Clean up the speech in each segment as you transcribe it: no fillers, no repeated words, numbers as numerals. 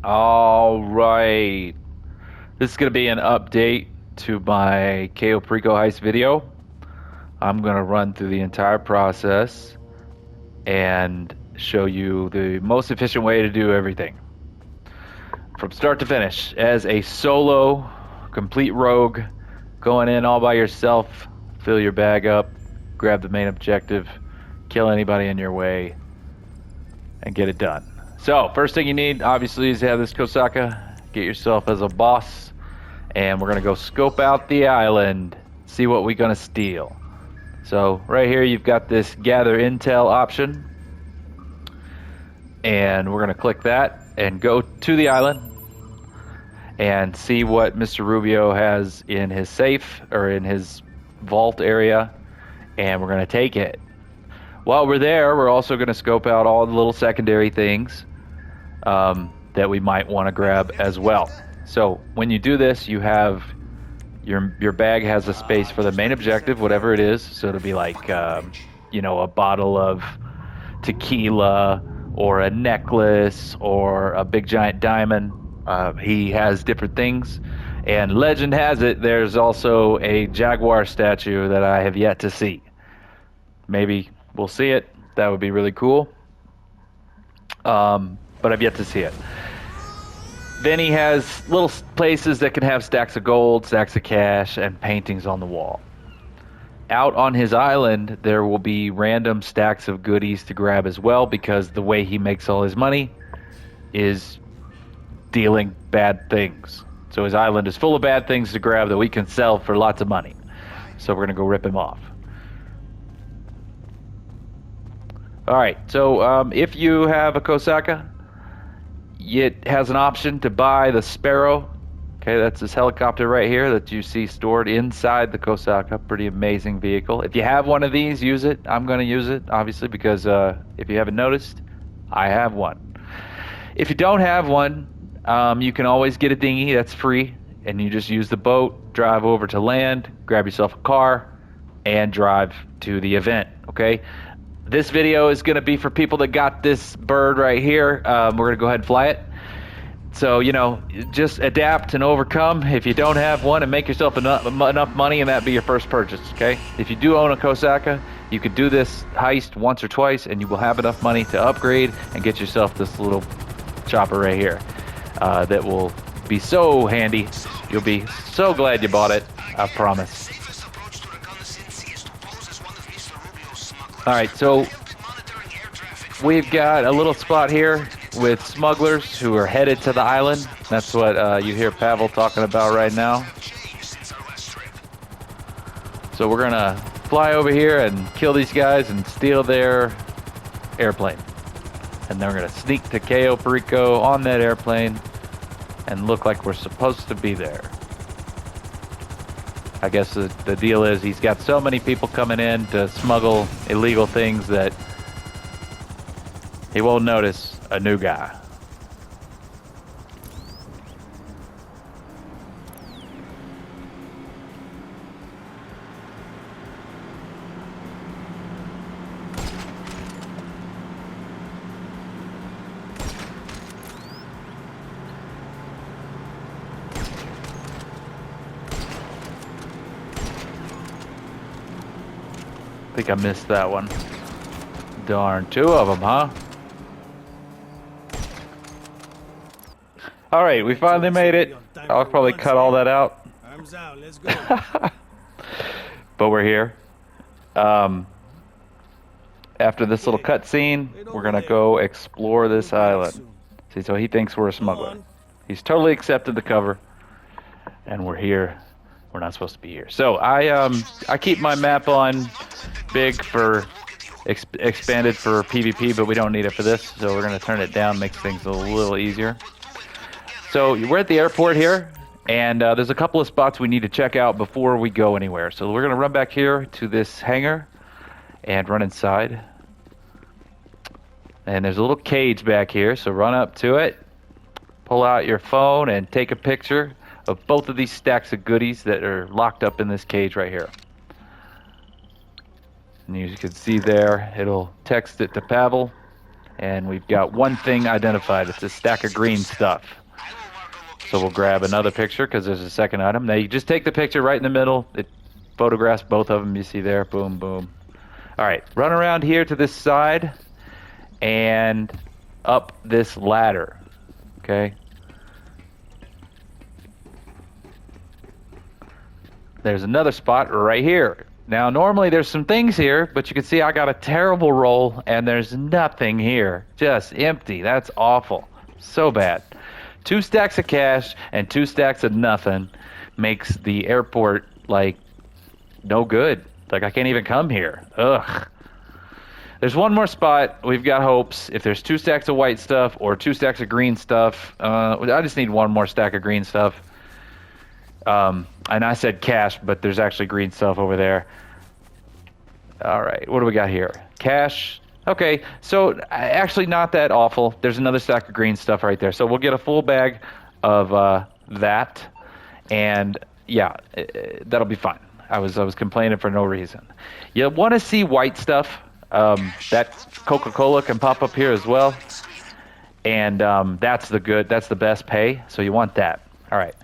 All right. This is going to be an update to my Cayo Perico heist video. I'm going to run through the entire process and show you the most efficient way to do everything from start to finish. As a solo, complete rogue, going in all by yourself, fill your bag up, grab the main objective, kill anybody in your way, and get it done. So, first thing you need, obviously, is to have this Kosaka. Get yourself as a boss, and we're going to go scope out the island, see what we're going to steal. So, right here, you've got this gather intel option, and we're going to click that and go to the island and see what Mr. Rubio has in his safe or in his vault area, and we're going to take it. While we're there, we're also going to scope out all the little secondary things that we might want to grab as well. So when you do this, you have your bag has a space for the main objective, whatever it is. So it'll be like a bottle of tequila or a necklace or a big giant diamond. He has different things, and legend has it there's also a jaguar statue that I have yet to see. Maybe we'll see it. That would be really cool. But I've yet to see it. Then he has little places that can have stacks of gold, stacks of cash, and paintings on the wall. Out on his island, there will be random stacks of goodies to grab as well, because the way he makes all his money is dealing bad things. So his island is full of bad things to grab that we can sell for lots of money. So we're going to go rip him off. Alright, so if you have a Kosaka, it has an option to buy the Sparrow. Okay, that's this helicopter right here that you see stored inside the Kosaka. Pretty amazing vehicle. If you have one of these, use it. I'm going to use it, obviously, because if you haven't noticed, I have one. If you don't have one, you can always get a dinghy. That's free. And you just use the boat, drive over to land, grab yourself a car, and drive to the event. Okay? This video is going to be for people that got this bird right here. We're going to go ahead and fly it. So, just adapt and overcome. If you don't have one, and make yourself enough money, and that be your first purchase, okay? If you do own a Kosaka, you could do this heist once or twice, and you will have enough money to upgrade and get yourself this little chopper right here that will be so handy. You'll be so glad you bought it, I promise. Alright, so we've got a little spot here with smugglers who are headed to the island. That's what you hear Pavel talking about right now. So we're gonna fly over here and kill these guys and steal their airplane. And then we're gonna sneak to Cayo Perico on that airplane and look like we're supposed to be there. I guess the deal is he's got so many people coming in to smuggle illegal things that he won't notice a new guy. I think I missed that one. Darn, two of them, huh? Alright, we finally made it. I'll probably cut all that out. But we're here. After this little cutscene, we're gonna go explore this island. See, so he thinks we're a smuggler. He's totally accepted the cover. And we're here. We're not supposed to be here. So I keep my map on big for expanded for PvP, but we don't need it for this. So we're gonna turn it down, makes things a little easier. So we're at the airport here, and there's a couple of spots we need to check out before we go anywhere. So we're gonna run back here to this hangar and run inside. And there's a little cage back here, so run up to it, pull out your phone, and take a picture of both of these stacks of goodies that are locked up in this cage right here. And you can see there, it'll text it to Pavel, And we've got one thing identified. It's a stack of green stuff. So we'll grab another picture because there's a second item. Now you just take the picture right in the middle. It photographs both of them. You see there. Boom, boom. All right. Run around here to this side and up this ladder. Okay. There's another spot right here. Now, normally there's some things here, but you can see I got a terrible roll, and there's nothing here. Just empty. That's awful. So bad. 2 stacks of cash and 2 stacks of nothing makes the airport, like, no good. Like, I can't even come here. Ugh. There's one more spot. We've got hopes. If there's 2 stacks of white stuff or 2 stacks of green stuff, I just need one more stack of green stuff. And I said cash, but there's actually green stuff over there. All right, what do we got here? Cash. Okay, so actually not that awful. There's another stack of green stuff right there. So we'll get a full bag of that, and yeah, that'll be fine. I was complaining for no reason. You want to see white stuff? That Coca-Cola can pop up here as well, and that's the best pay. So you want that. All right.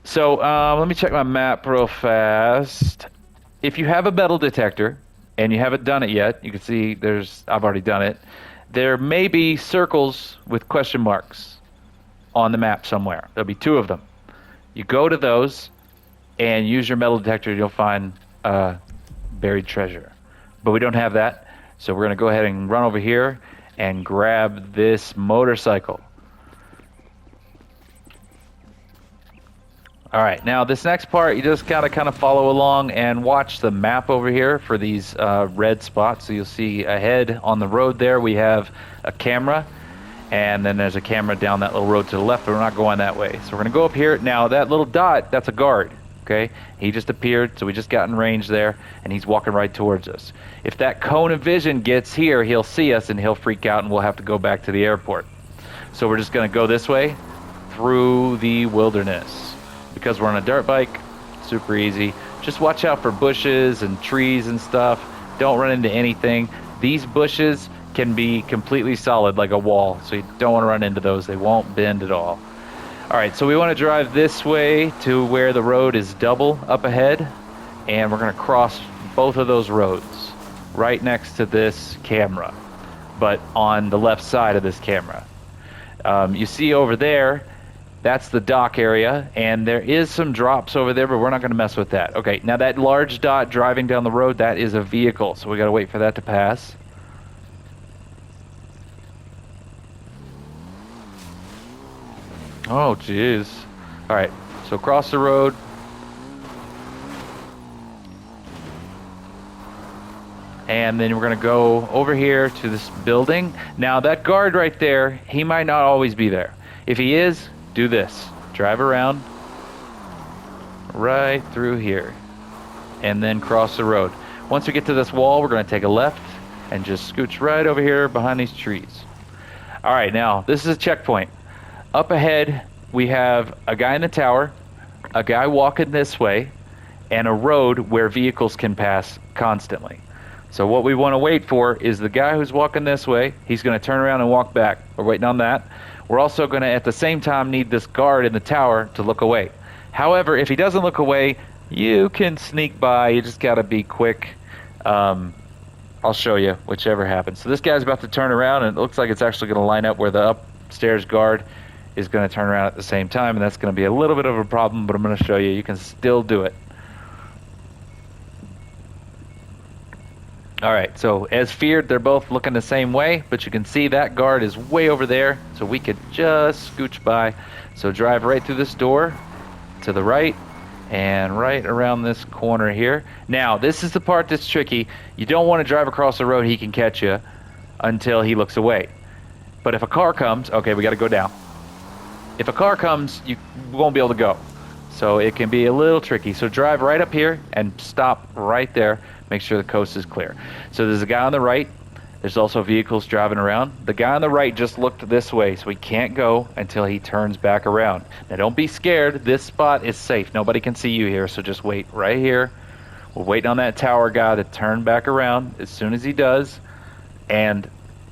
So let me check my map real fast. If you have a metal detector and you haven't done it yet, you can see I've already done it. There may be circles with question marks on the map somewhere. There'll be 2 of them. You go to those and use your metal detector. You'll find buried treasure. But we don't have that, so we're going to go ahead and run over here and grab this motorcycle. All right, now this next part, you just gotta kind of follow along and watch the map over here for these red spots. So you'll see ahead on the road there, we have a camera, and then there's a camera down that little road to the left, but we're not going that way. So we're gonna go up here. Now that little dot, that's a guard, okay? He just appeared, so we just got in range there, and he's walking right towards us. If that cone of vision gets here, he'll see us and he'll freak out and we'll have to go back to the airport. So we're just gonna go this way through the wilderness. Because we're on a dirt bike, super easy. Just watch out for bushes and trees and stuff. Don't run into anything. These bushes can be completely solid like a wall, so you don't want to run into those. They won't bend at all. All right, so we want to drive this way to where the road is double up ahead, and we're going to cross both of those roads right next to this camera, but on the left side of this camera. You see over there, that's the dock area, and there is some drops over there, but we're not going to mess with that. Okay, now that large dot driving down the road, that is a vehicle, so we got to wait for that to pass. Oh, jeez. All right, so cross the road. And then we're going to go over here to this building. Now, that guard right there, he might not always be there. If he is, do this. Drive around right through here and then cross the road. Once we get to this wall, we're going to take a left and just scooch right over here behind these trees. All right, now this is a checkpoint. Up ahead, we have a guy in the tower, a guy walking this way, and a road where vehicles can pass constantly. So what we want to wait for is the guy who's walking this way. He's going to turn around and walk back. We're waiting on that. We're also going to, at the same time, need this guard in the tower to look away. However, if he doesn't look away, you can sneak by. You just got to be quick. I'll show you, whichever happens. So this guy's about to turn around, and it looks like it's actually going to line up where the upstairs guard is going to turn around at the same time, and that's going to be a little bit of a problem, but I'm going to show you. You can still do it. All right, so as feared, they're both looking the same way, but you can see that guard is way over there, so we could just scooch by. So drive right through this door to the right and right around this corner here. Now, this is the part that's tricky. You don't want to drive across the road. He can catch you until he looks away. But if a car comes, okay, we got to go down. If a car comes, you won't be able to go. So it can be a little tricky. So drive right up here and stop right there. Make sure the coast is clear. So there's a guy on the right. There's also vehicles driving around. The guy on the right just looked this way, so he can't go until he turns back around. Now don't be scared. This spot is safe. Nobody can see you here, so just wait right here. We're waiting on that tower guy to turn back around as soon as he does. And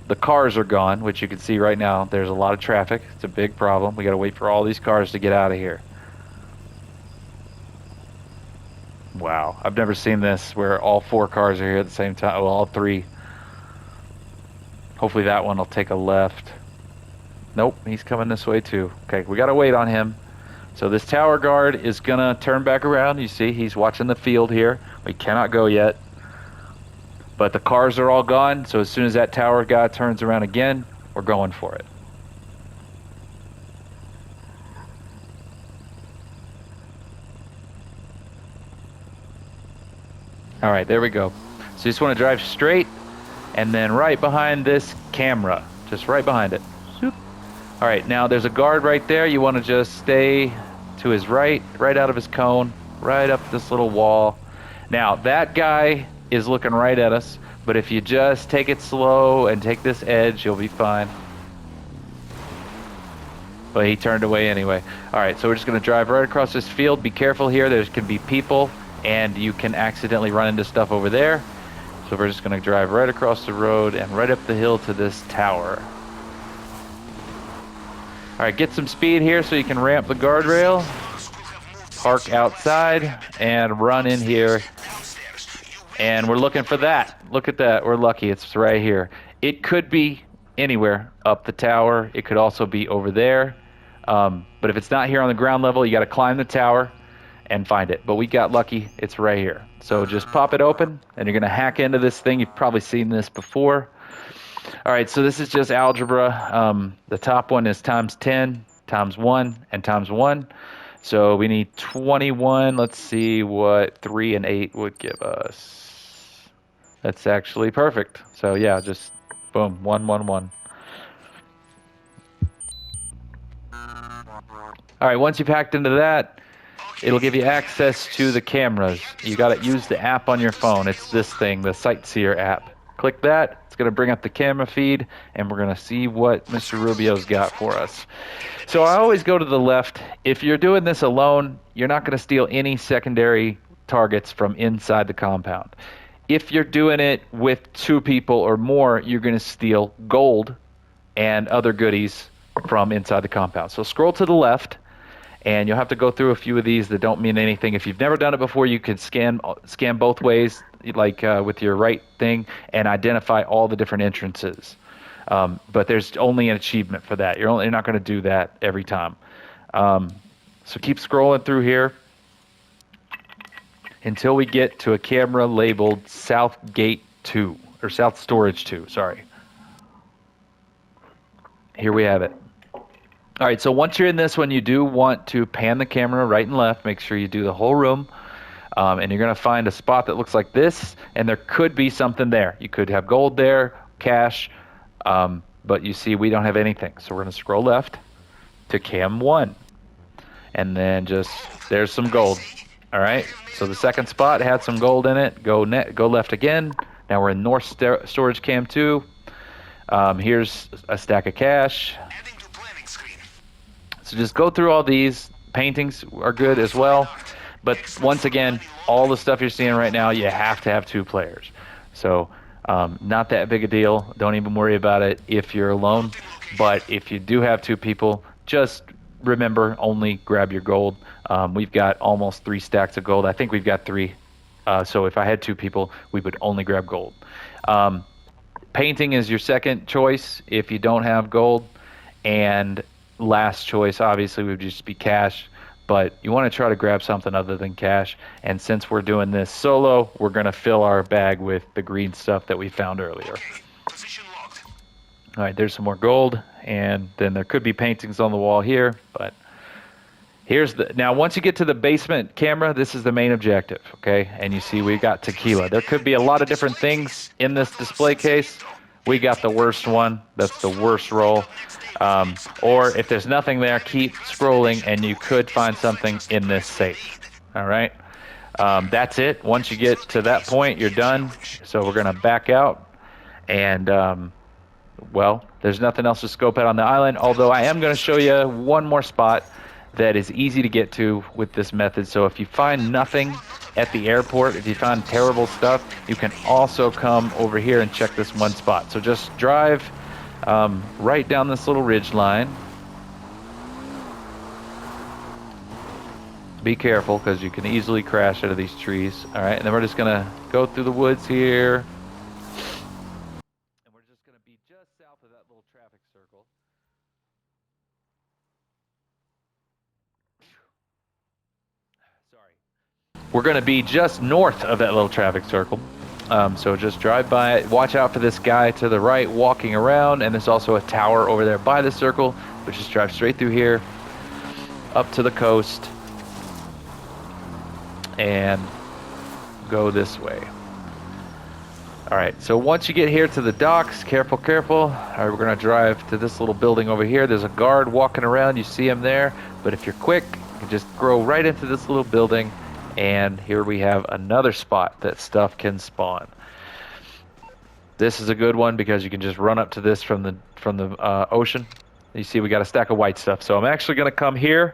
the cars are gone, which you can see right now. There's a lot of traffic. It's a big problem. We got to wait for all these cars to get out of here. Wow, I've never seen this where all 4 cars are here at the same time. Well, all 3. Hopefully that one will take a left. Nope, he's coming this way too. Okay, we got to wait on him. So this tower guard is going to turn back around. You see, he's watching the field here. We cannot go yet. But the cars are all gone, so as soon as that tower guy turns around again, we're going for it. All right, there we go. So you just want to drive straight, and then right behind this camera, just right behind it. Zoop. All right, now there's a guard right there. You want to just stay to his right, right out of his cone, right up this little wall. Now, that guy is looking right at us, but if you just take it slow and take this edge, you'll be fine. But he turned away anyway. All right, so we're just going to drive right across this field. Be careful here. There can be people, and you can accidentally run into stuff over there. So we're just going to drive right across the road and right up the hill to this tower. All right, get some speed here so you can ramp the guardrail. Park outside and run in here. And we're looking for that. Look at that. We're lucky. It's right here. It could be anywhere up the tower. It could also be over there. But if it's not here on the ground level, you got to climb the tower and find it. But we got lucky. It's right here. So just pop it open, and you're going to hack into this thing. You've probably seen this before. All right, so this is just algebra. The top one is times 10, times 1, and times 1. So we need 21. Let's see what 3 and 8 would give us. That's actually perfect. So yeah, just boom, 1, 1, 1. All right, once you've hacked into that, it'll give you access to the cameras. You got to use the app on your phone. It's this thing, the Sightseer app. Click that. It's going to bring up the camera feed, and we're going to see what Mr. Rubio's got for us. So I always go to the left. If you're doing this alone, you're not going to steal any secondary targets from inside the compound. If you're doing it with 2 people or more, you're going to steal gold and other goodies from inside the compound. So scroll to the left, and you'll have to go through a few of these that don't mean anything. If you've never done it before, you can scan both ways, like with your right thing, and identify all the different entrances. But there's only an achievement for that. You're not going to do that every time. So keep scrolling through here until we get to a camera labeled South Gate 2, or South Storage 2, sorry. Here we have it. All right, so once you're in this one, you do want to pan the camera right and left. Make sure you do the whole room. And you're going to find a spot that looks like this, and there could be something there. You could have gold there, cash, but you see we don't have anything. So we're going to scroll left to cam 1. And then there's some gold. All right, so the second spot had some gold in it. Go left again. Now we're in North Storage cam 2. Here's a stack of cash. So just go through all these. Paintings are good as well. But once again, all the stuff you're seeing right now, you have to have 2 players. So not that big a deal. Don't even worry about it if you're alone. But if you do have 2 people, just remember, only grab your gold. We've got almost 3 stacks of gold. I think we've got 3. So if I had 2 people, we would only grab gold. Painting is your second choice if you don't have gold. And last choice, obviously, would just be cash. But you want to try to grab something other than cash. And since we're doing this solo, we're going to fill our bag with the green stuff that we found earlier. All right, there's some more gold. And then there could be paintings on the wall here. But now once you get to the basement camera, this is the main objective, okay? And you see we got tequila. There could be a lot of different things in this display case. We got the worst one. That's the worst roll. Or if there's nothing there, keep scrolling, and you could find something in this safe. All right? That's it. Once you get to that point, you're done. So we're going to back out. And, well, there's nothing else to scope out on the island, although I am going to show you one more spot that is easy to get to with this method. So if you find nothing at the airport, if you find terrible stuff, you can also come over here and check this one spot. So just drive right down this little ridge line. Be careful because you can easily crash into these trees. All right, and then we're just gonna go through the woods here. And we're just gonna be just south of that little traffic circle. Sorry. We're gonna be just north of that little traffic circle. So just drive by it. Watch out for this guy to the right walking around, and there's also a tower over there by the circle. But just drive straight through here, up to the coast, and go this way. All right, so once you get here to the docks, careful, careful. All right, we're gonna drive to this little building over here. There's a guard walking around, you see him there. But if you're quick, you can just go right into this little building, and here we have another spot that stuff can spawn. This is a good one because you can just run up to this from the ocean. You see we got a stack of white stuff. So I'm actually gonna come here,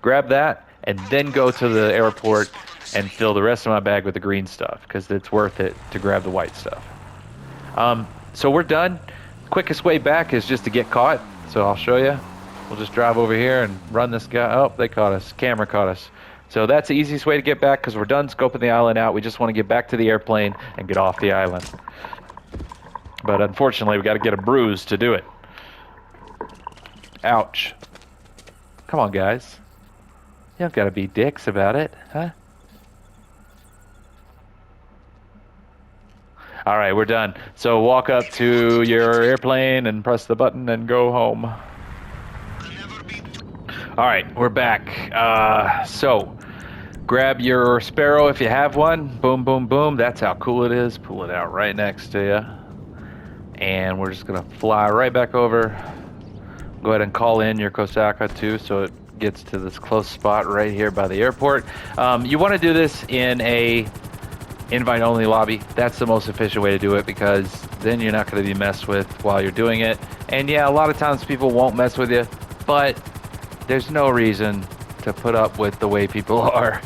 grab that, and then go to the airport and fill the rest of my bag with the green stuff because it's worth it to grab the white stuff. So we're done. Quickest way back is just to get caught. So I'll show you. We'll just drive over here and run this guy. Oh, they caught us. Camera caught us. So that's the easiest way to get back because we're done scoping the island out. We just want to get back to the airplane and get off the island. But unfortunately, we got to get a bruise to do it. Ouch. Come on, guys. You don't got to be dicks about it, huh? All right, we're done. So walk up to your airplane and press the button and go home. All right, we're back. So grab your Sparrow if you have one. Boom, boom, boom. That's how cool it is. Pull it out right next to you. And we're just going to fly right back over. Go ahead and call in your Kosaka too so it gets to this close spot right here by the airport. You want to do this in a invite-only lobby. That's the most efficient way to do it because then you're not going to be messed with while you're doing it. And yeah, a lot of times people won't mess with you, but there's no reason to put up with the way people are.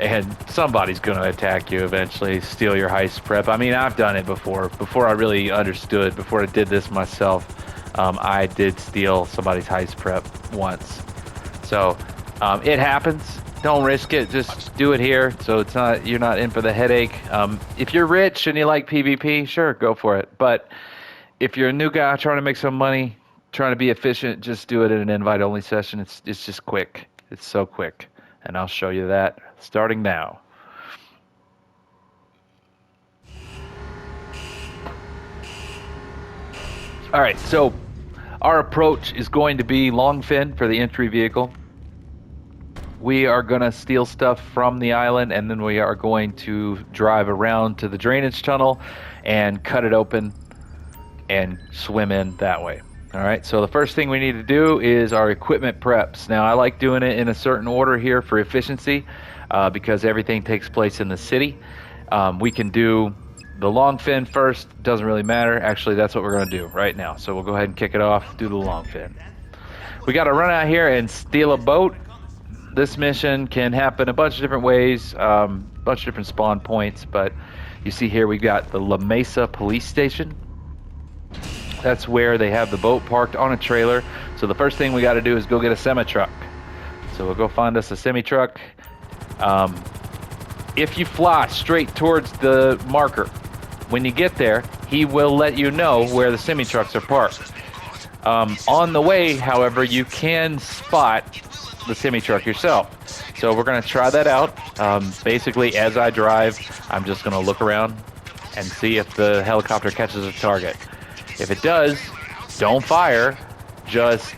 And somebody's going to attack you eventually, steal your heist prep. I mean, I've done it before I really understood, before I did this myself. I did steal somebody's heist prep once. So it happens. Don't risk it. Just do it here, so it's not you're not in for the headache. If you're rich and you like PvP, sure, go for it. But if you're a new guy trying to make some money, trying to be efficient, just do it in an invite-only session. It's just quick. It's so quick, and I'll show you that starting now. All right, so our approach is going to be long fin for the entry vehicle. We are going to steal stuff from the island, and then we are going to drive around to the drainage tunnel and cut it open and swim in that way. All right, so the first thing we need to do is our equipment preps. Now, I like doing it in a certain order here for efficiency because everything takes place in the city. We can do the long fin first, doesn't really matter. Actually, that's what we're going to do right now. So we'll go ahead and kick it off, do the long fin. We got to run out here and steal a boat. This mission can happen a bunch of different ways, a bunch of different spawn points, but you see here we've got the La Mesa police station. That's where they have the boat parked on a trailer. So the first thing we got to do is go get a semi-truck. So we'll go find us a semi-truck. If you fly straight towards the marker, when you get there, he will let you know where the semi-trucks are parked. On the way, however, you can spot the semi-truck yourself. So we're going to try that out. Basically, as I drive, I'm just going to look around and see if the helicopter catches a target. If it does, don't fire, just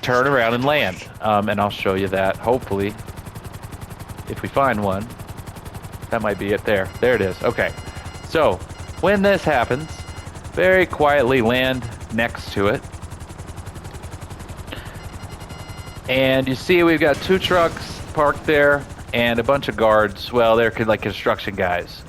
turn around and land. And I'll show you that, hopefully, if we find one. That might be it there. There it is. Okay. So when this happens, very quietly land next to it. And you see we've got 2 trucks parked there and a bunch of guards. Well, they're like construction guys.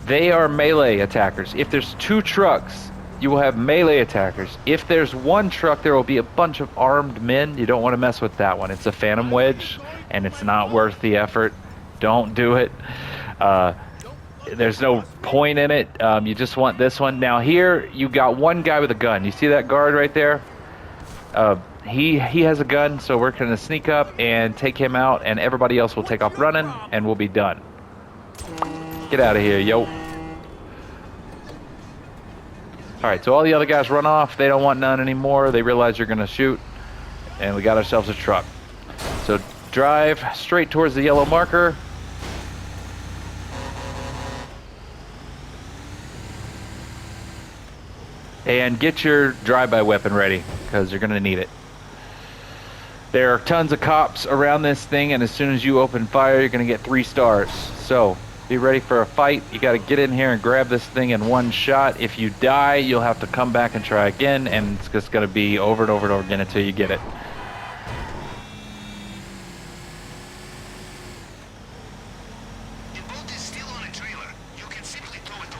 They are melee attackers. If there's 2 trucks, you will have melee attackers. If there's one truck, there will be a bunch of armed men. You don't want to mess with that one. It's a phantom wedge, and it's not worth the effort. Don't do it. There's no point in it. You just want this one. Now here, you got one guy with a gun. You see that guard right there? He has a gun, so we're going to sneak up and take him out, and everybody else will take off running, and we'll be done. Get out of here, yo. Alright, so all the other guys run off. They don't want none anymore. They realize you're going to shoot, and we got ourselves a truck. So drive straight towards the yellow marker. And get your drive-by weapon ready, because you're going to need it. There are tons of cops around this thing, and as soon as you open fire, you're going to get 3 stars. So, be ready for a fight. You got to get in here and grab this thing in one shot. If you die, you'll have to come back and try again, and it's just going to be over and over and over again until you get it.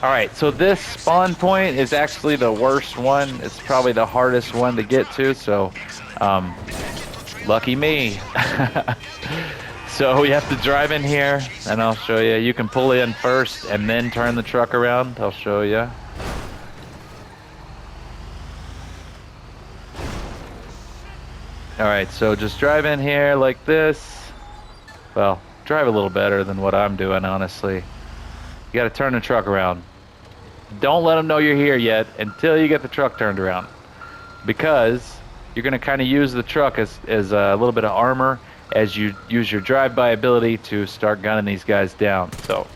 Alright, so this spawn point is actually the worst one. It's probably the hardest one to get to, so lucky me. So we have to drive in here, and I'll show you. You can pull in first and then turn the truck around. I'll show you. Alright, so just drive in here like this. Well, drive a little better than what I'm doing, honestly. You gotta turn the truck around. Don't let them know you're here yet until you get the truck turned around, because you're going to kind of use the truck as a little bit of armor as you use your drive-by ability to start gunning these guys down. So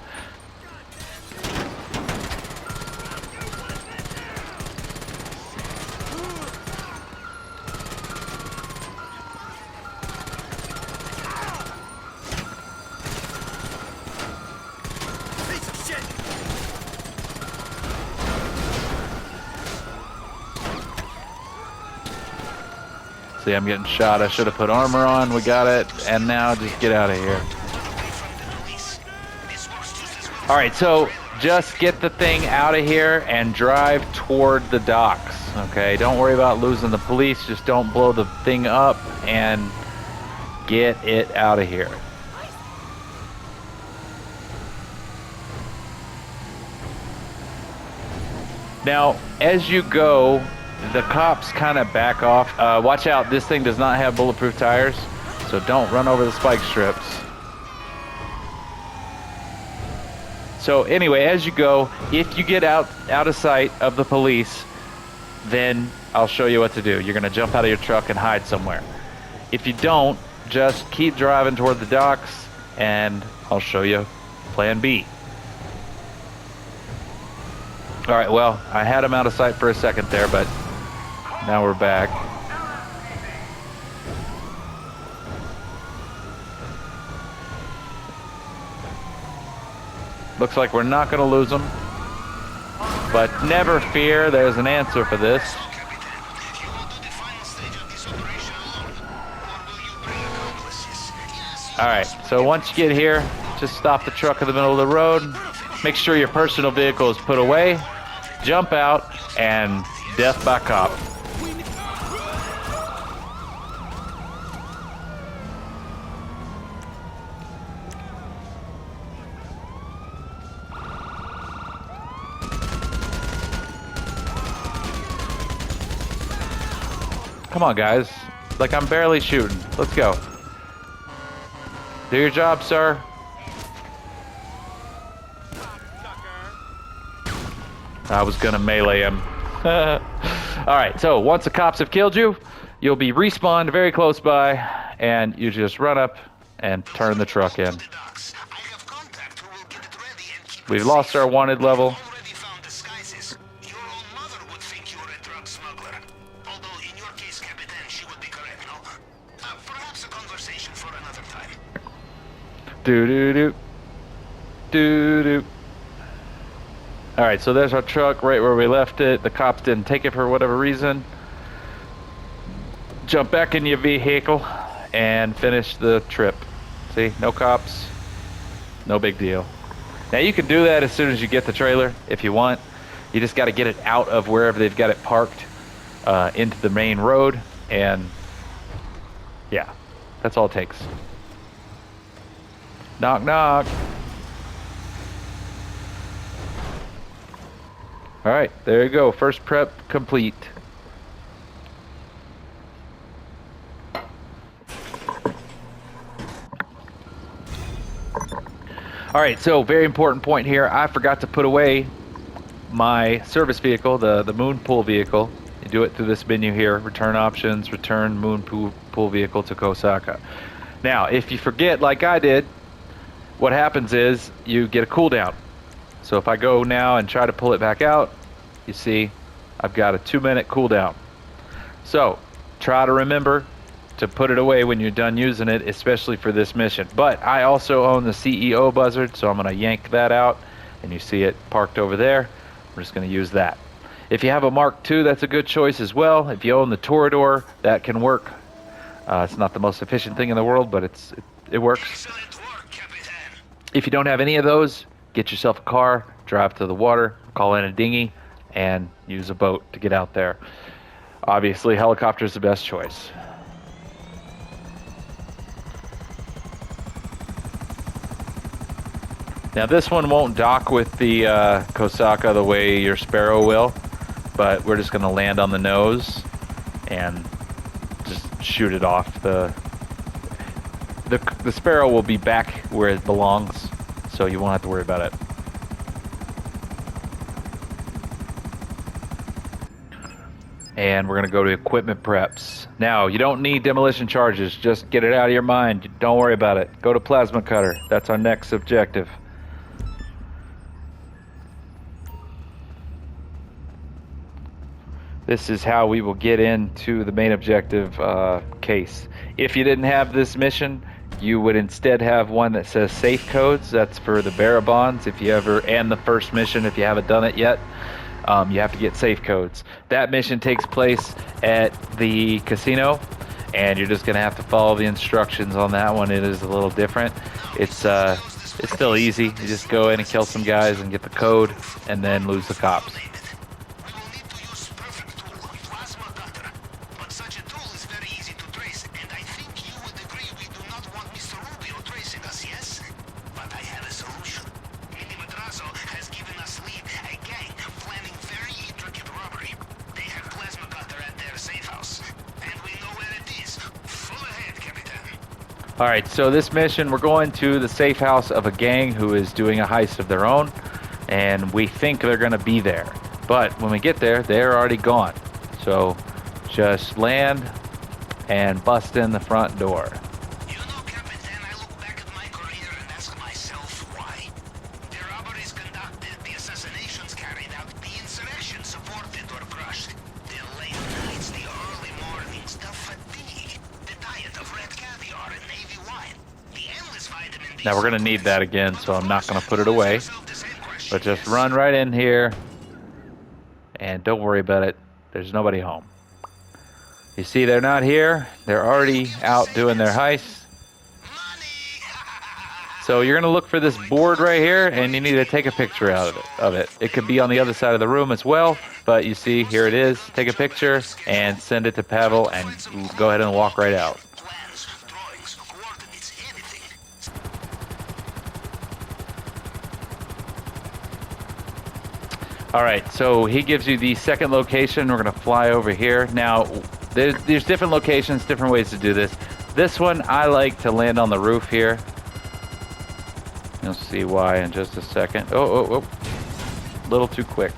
see, I'm getting shot. I should have put armor on. We got it. And now just get out of here. Alright, so just get the thing out of here and drive toward the docks. Okay, don't worry about losing the police. Just don't blow the thing up and get it out of here. Now, as you go, the cops kind of back off. Watch out, this thing does not have bulletproof tires, so don't run over the spike strips. So anyway, as you go, if you get out of sight of the police, then I'll show you what to do. You're going to jump out of your truck and hide somewhere. If you don't, just keep driving toward the docks, and I'll show you plan B. Alright, well, I had him out of sight for a second there, but now we're back. Looks like we're not going to lose them. But never fear, there's an answer for this. Alright, so once you get here, just stop the truck in the middle of the road. Make sure your personal vehicle is put away. Jump out, and death by cop. Come on, guys. Like, I'm barely shooting. Let's go. Do your job, sir. I was gonna melee him. Alright, so once the cops have killed you, you'll be respawned very close by, and you just run up and turn the truck in. We've lost our wanted level. Do-do-do. Do-do. Alright, so there's our truck right where we left it. The cops didn't take it for whatever reason. Jump back in your vehicle and finish the trip. See, no cops, no big deal. Now you can do that as soon as you get the trailer if you want. You just got to get it out of wherever they've got it parked into the main road, and yeah, that's all it takes. Knock, knock. All right, there you go. First prep complete. All right, so very important point here. I forgot to put away my service vehicle, the moon pool vehicle. You do it through this menu here. Return options, return moon pool vehicle to Kosaka. Now, if you forget like I did, what happens is you get a cooldown. So if I go now and try to pull it back out, you see I've got a 2-minute cooldown. So try to remember to put it away when you're done using it, especially for this mission. But I also own the CEO buzzard, so I'm going to yank that out, and you see it parked over there. We're just going to use that. If you have a Mark II, that's a good choice as well. If you own the Toreador, that can work. It's not the most efficient thing in the world, but it works. If you don't have any of those, get yourself a car, drive to the water, call in a dinghy, and use a boat to get out there. Obviously, helicopter is the best choice. Now this one won't dock with the Kosaka the way your Sparrow will, but we're just going to land on the nose and just shoot it off. The Sparrow will be back where it belongs, so you won't have to worry about it. And we're going to go to equipment preps. Now, you don't need demolition charges. Just get it out of your mind. Don't worry about it. Go to plasma cutter. That's our next objective. This is how we will get into the main objective case. If you didn't have this mission, you would instead have one that says safe codes. That's for the Barabons if you ever, and the first mission if you haven't done it yet. You have to get safe codes. That mission takes place at the casino, and you're just gonna have to follow the instructions on that one. It is a little different. It's still easy. You just go in and kill some guys and get the code, and then lose the cops. Alright, so this mission, we're going to the safe house of a gang who is doing a heist of their own, and we think they're going to be there. But when we get there, they're already gone. So just land and bust in the front door. You know, Captain, I look back at my career and ask myself why. The robberies conducted, the assassinations carried out, the insurrection supported or crushed. The late nights, the early mornings, the fatigue, the diet of red caviar and navy wine, the endless vitamin D. Now we're going to need that again, so I'm not going to put it away. But just run right in here, and don't worry about it. There's nobody home. You see they're not here. They're already out doing their heist. So you're going to look for this board right here, and you need to take a picture out of it. It could be on the other side of the room as well, but you see, here it is. Take a picture and send it to Pavel, and go ahead and walk right out. Alright, so he gives you the second location. We're going to fly over here. Now, there's different locations, different ways to do this. This one, I like to land on the roof here. You'll see why in just a second. Oh. A little too quick.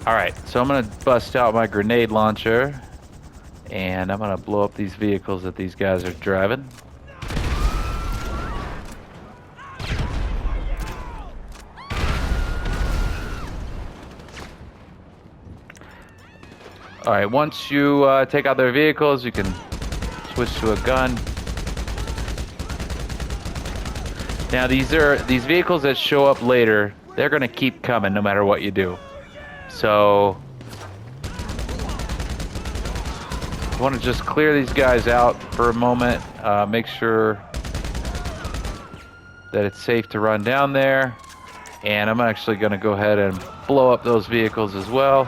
Alright, so I'm going to bust out my grenade launcher. And I'm going to blow up these vehicles that these guys are driving. Alright, once you take out their vehicles, you can switch to a gun. Now these vehicles that show up later, they're going to keep coming no matter what you do. So I want to just clear these guys out for a moment, make sure that it's safe to run down there. And I'm actually going to go ahead and blow up those vehicles as well.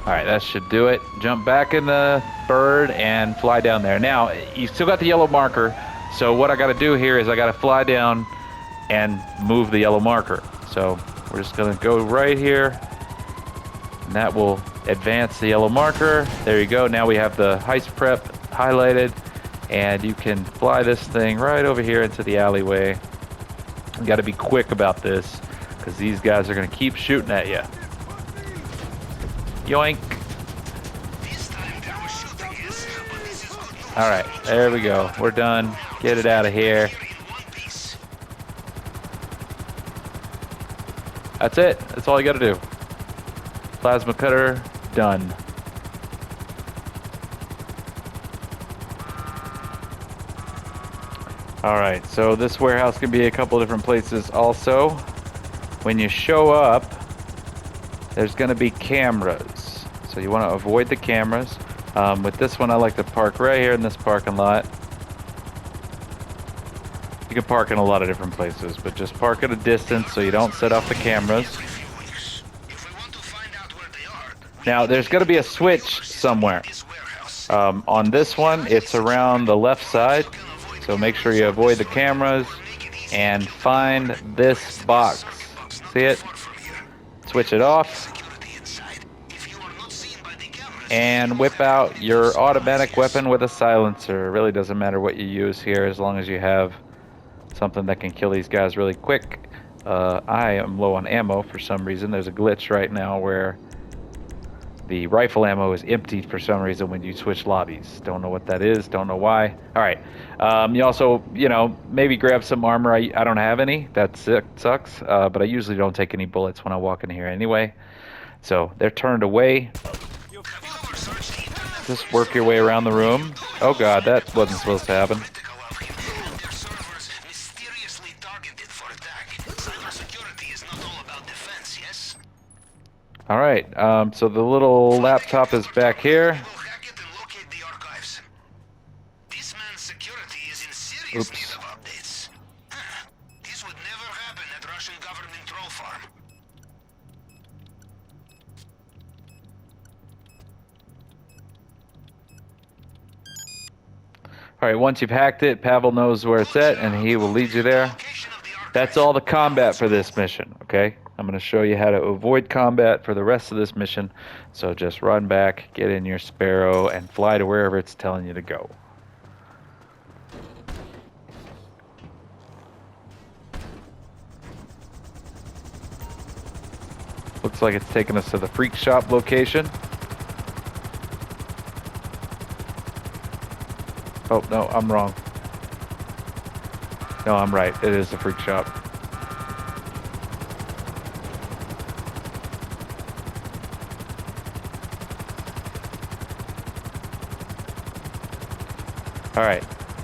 Alright, that should do it. Jump back in the bird and fly down there. Now, you still got the yellow marker, so what I got to do here is I got to fly down and move the yellow marker. So we're just going to go right here, and that will advance the yellow marker. There you go. Now we have the heist prep highlighted, and you can fly this thing right over here into the alleyway. You got to be quick about this, because these guys are going to keep shooting at you. Yoink. Alright, there we go. We're done. Get it out of here. That's it. That's all you gotta do. Plasma cutter, done. Alright, so this warehouse can be a couple different places also. When you show up, there's gonna be cameras. So you wanna avoid the cameras. With this one, I like to park right here in this parking lot. You can park in a lot of different places, but just park at a distance so you don't set off the cameras. Now, there's going to be a switch somewhere. On this one, it's around the left side, so make sure you avoid the cameras and find this box. See it? Switch it off. And whip out your automatic weapon with a silencer. It really doesn't matter what you use here as long as you have something that can kill these guys really quick. I am low on ammo for some reason. There's a glitch right now where the rifle ammo is emptied for some reason when you switch lobbies. Don't know what that is. Don't know why. Alright. You also, maybe grab some armor. I don't have any. That sucks. But I usually don't take any bullets when I walk in here anyway. So they're turned away. Just work your way around the room. Oh god, that wasn't supposed to happen. Alright, so the little laptop is back here. Oops. Alright, once you've hacked it, Pavel knows where it's at, and he will lead you there. That's all the combat for this mission, okay? I'm going to show you how to avoid combat for the rest of this mission. So just run back, get in your Sparrow, and fly to wherever it's telling you to go. Looks like it's taking us to the Freak Shop location. Oh, no, I'm wrong. No, I'm right. It is the Freak Shop. Alright,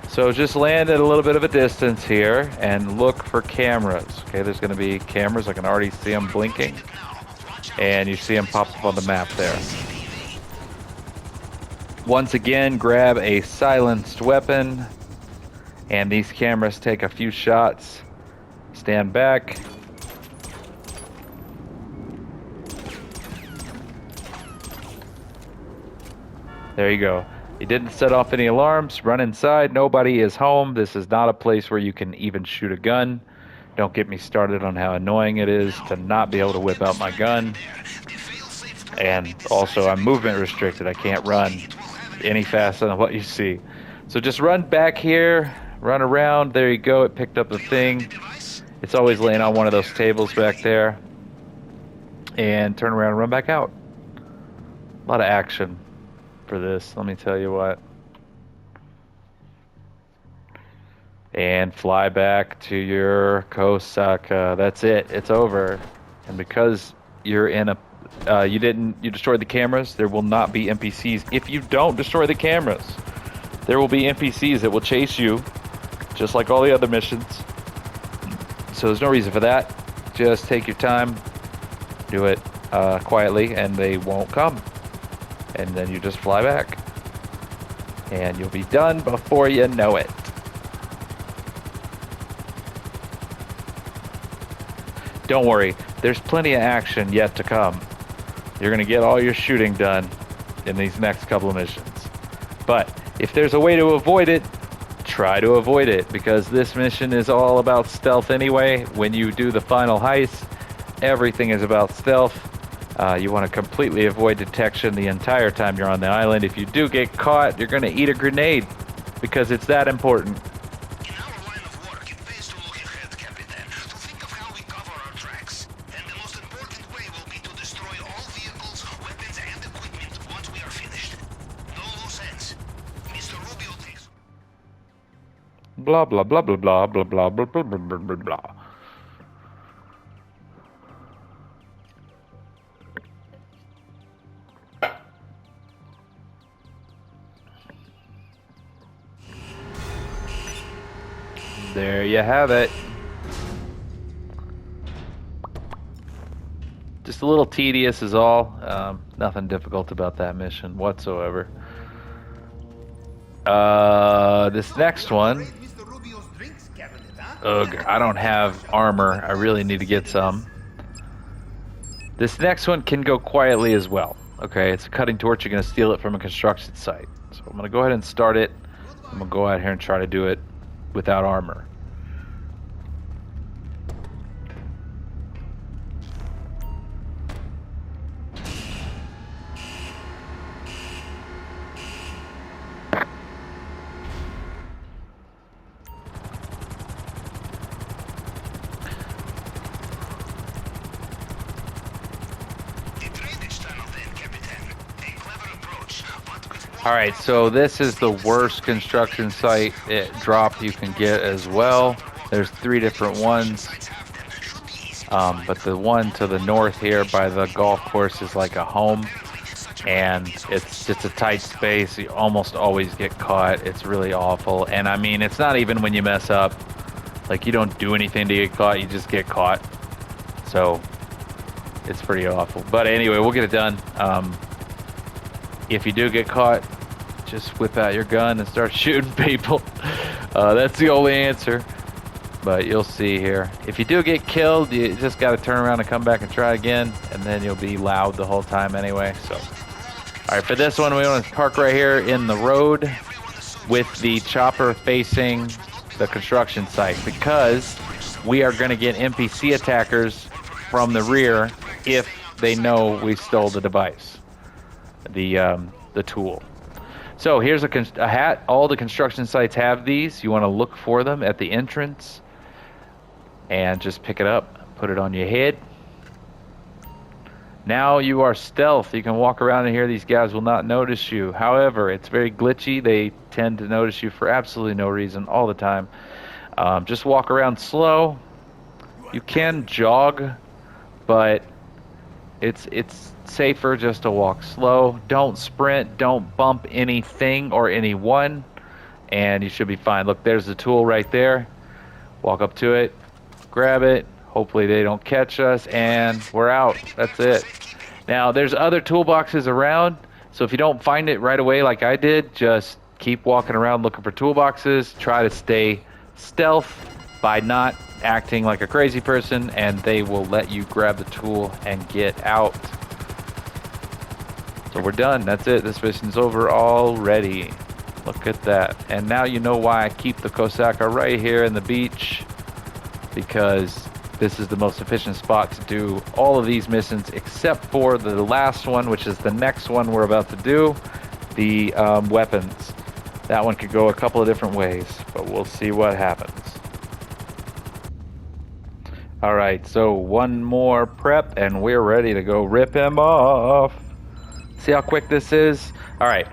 so just land at a little bit of a distance here and look for cameras. Okay, there's going to be cameras. I can already see them blinking. And you see them pop up on the map there. Once again, grab a silenced weapon. And these cameras take a few shots. Stand back. There you go. You didn't set off any alarms. Run inside. Nobody is home. This is not a place where you can even shoot a gun. Don't get me started on how annoying it is to not be able to whip out my gun. And also, I'm movement restricted. I can't run any faster than what you see. So just run back here. Run around. There you go. It picked up the thing. It's always laying on one of those tables back there. And turn around and run back out. A lot of action for this, let me tell you what. And fly back to your Kosaka. That's it. It's over. And because you're in a you destroyed the cameras, there will not be NPCs. If you don't destroy the cameras, there will be NPCs that will chase you, just like all the other missions. So there's no reason for that. Just take your time, do it quietly, and they won't come. And then you just fly back. And you'll be done before you know it. don't worry, there's plenty of action yet to come. You're going to get all your shooting done in these next couple of missions. But if there's a way to avoid it, try to avoid it, because this mission is all about stealth anyway. When you do the final heist, everything is about stealth. You want to completely avoid detection the entire time you're on the island. If you do get caught, you're going to eat a grenade, because it's that important. In our line of work, it pays to look ahead, Captain, to think of how we cover our tracks. And the most important way will be to destroy all vehicles, weapons, and equipment once we are finished. No loose ends. Mr. Rubio takes... Blah, blah, blah, blah, blah, blah, blah, blah, blah, blah, blah, blah. There you have it. Just a little tedious is all. Nothing difficult about that mission whatsoever. This next one. Ugh, I don't have armor. I really need to get some. This next one can go quietly as well. Okay, it's a cutting torch. You're going to steal it from a construction site. So I'm going to go ahead and start it. I'm going to go out here and try to do it without armor. Alright, so this is the worst construction site drop you can get as well. There's 3 different ones. But the one to the north here by the golf course is like a home. And it's just a tight space. You almost always get caught. It's really awful. And I mean, it's not even when you mess up. Like, you don't do anything to get caught. You just get caught. So, it's pretty awful. But anyway, we'll get it done. If you do get caught, just whip out your gun and start shooting people. That's the only answer. But you'll see here. If you do get killed, you just got to turn around and come back and try again. And then you'll be loud the whole time anyway. So, alright, for this one, we want to park right here in the road with the chopper facing the construction site, because we are going to get NPC attackers from the rear if they know we stole the device. The tool. So here's a hat. All the construction sites have these. You want to look for them at the entrance and just pick it up, put it on your head. Now you are stealth. You can walk around in here. These guys will not notice you. However, it's very glitchy. They tend to notice you for absolutely no reason all the time. Just walk around slow. You can jog, but it's safer just to walk slow. Don't sprint. Don't bump anything or anyone, and you should be fine. Look, there's the tool right there. Walk up to it, grab it. Hopefully they don't catch us, and we're out. That's it. Now, there's other toolboxes around, so if you don't find it right away like I did, just keep walking around looking for toolboxes. Try to stay stealth by not acting like a crazy person, and they will let you grab the tool and get out. So we're done. That's it. This mission's over already. Look at that. And now you know why I keep the Kosaka right here in the beach, because this is the most efficient spot to do all of these missions, except for the last one, which is the next one we're about to do, the weapons. That one could go a couple of different ways, but we'll see what happens. Alright, so one more prep and we're ready to go rip him off. See how quick this is? Alright,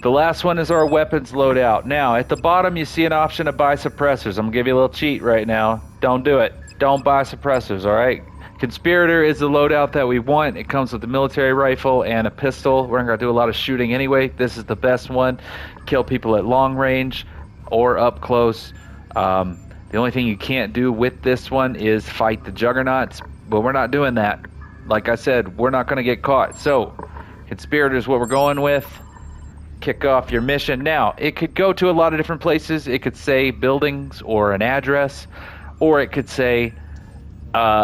the last one is our weapons loadout. Now, at the bottom you see an option to buy suppressors. I'm going to give you a little cheat right now. Don't do it. Don't buy suppressors, alright? Conspirator is the loadout that we want. It comes with a military rifle and a pistol. We're going to do a lot of shooting anyway. This is the best one. Kill people at long range or up close. The only thing you can't do with this one is fight the juggernauts, but we're not doing that. Like I said, we're not going to get caught. So, Conspirator is what we're going with. Kick off your mission. Now, it could go to a lot of different places. It could say buildings or an address, or it could say